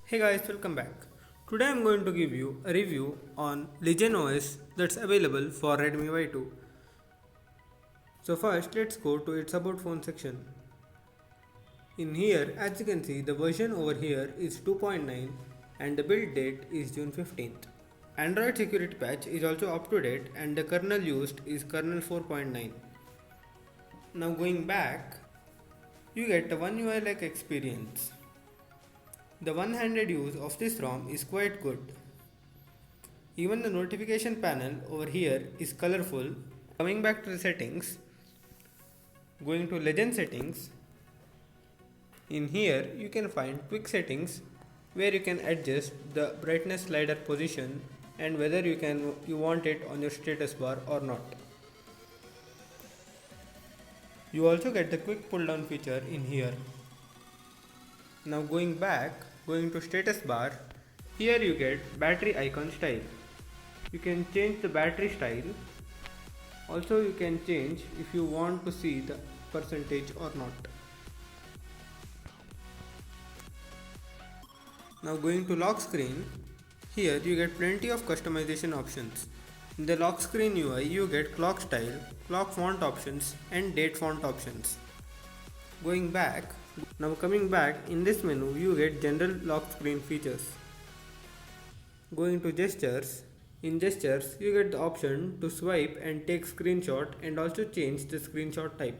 Hey guys, welcome back. Today I'm going to give you a review on Legion OS that's available for Redmi Y2. So first let's go to its about phone section. In here, as you can see, the version over here is 2.9 and the build date is June 15th. Android security patch is also up to date and the kernel used is kernel 4.9. Now going back, you get a One UI like experience. The one-handed use of this ROM is quite good. Even the notification panel over here is colorful. Coming back to the settings, going to Legend settings, in here you can find quick settings where you can adjust the brightness slider position and whether you want it on your status bar or not. You also get the quick pull down feature in here. Now going to status bar, here you get battery icon style. You can change the battery style. Also you can change if you want to see the percentage or not. Now going to lock screen, here you get plenty of customization options. In the lock screen UI you get clock style, clock font options and date font options. Going back, now coming back, in this menu you get general lock screen features. Going to gestures, in gestures you get the option to swipe and take screenshot and also change the screenshot type.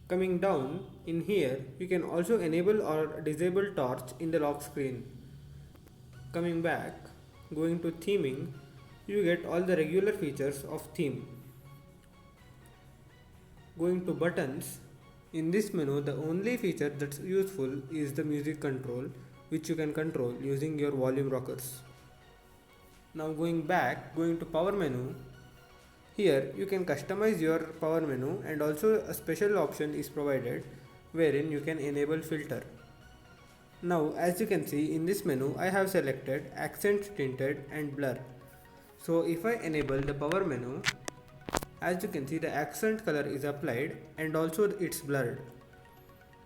Coming down, in here you can also enable or disable torch in the lock screen. Coming back, going to theming, you get all the regular features of theme. Going to buttons, in this menu the only feature that's useful is the music control, which you can control using your volume rockers. Now going back, going to power menu, here you can customize your power menu and also a special option is provided wherein you can enable filter. Now as you can see, in this menu I have selected accent tinted and blur. So if I enable the power menu, as you can see the accent color is applied and also it's blurred.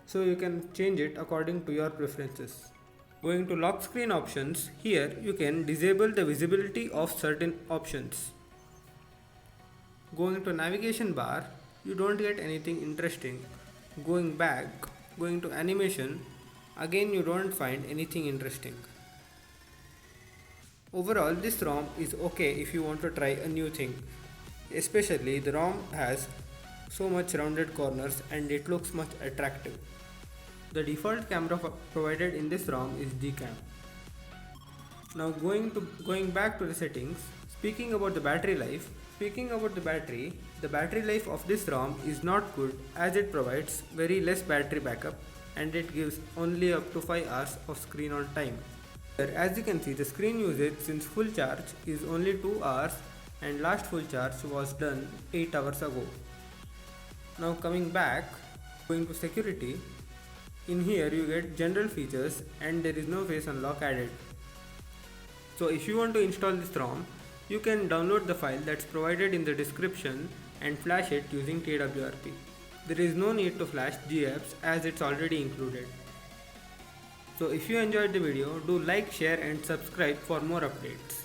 So you can change it according to your preferences. Going to lock screen options, here you can disable the visibility of certain options. Going to navigation bar, you don't get anything interesting. Going back, going to animation, again you don't find anything interesting. Overall, this ROM is okay if you want to try a new thing. Especially the ROM has so much rounded corners and it looks much attractive. The default camera provided in this ROM is Gcam. Now going back to the settings, speaking about the battery life, the battery life of this ROM is not good as it provides very less battery backup and it gives only up to 5 hours of screen on time. As you can see, the screen usage since full charge is only 2 hours and last full charge was done 8 hours ago. Now coming back, going to security, in here you get general features and there is no face unlock added. So if you want to install this ROM, you can download the file that's provided in the description and flash it using TWRP. There is no need to flash GApps as it's already included. So if you enjoyed the video, do like, share and subscribe for more updates.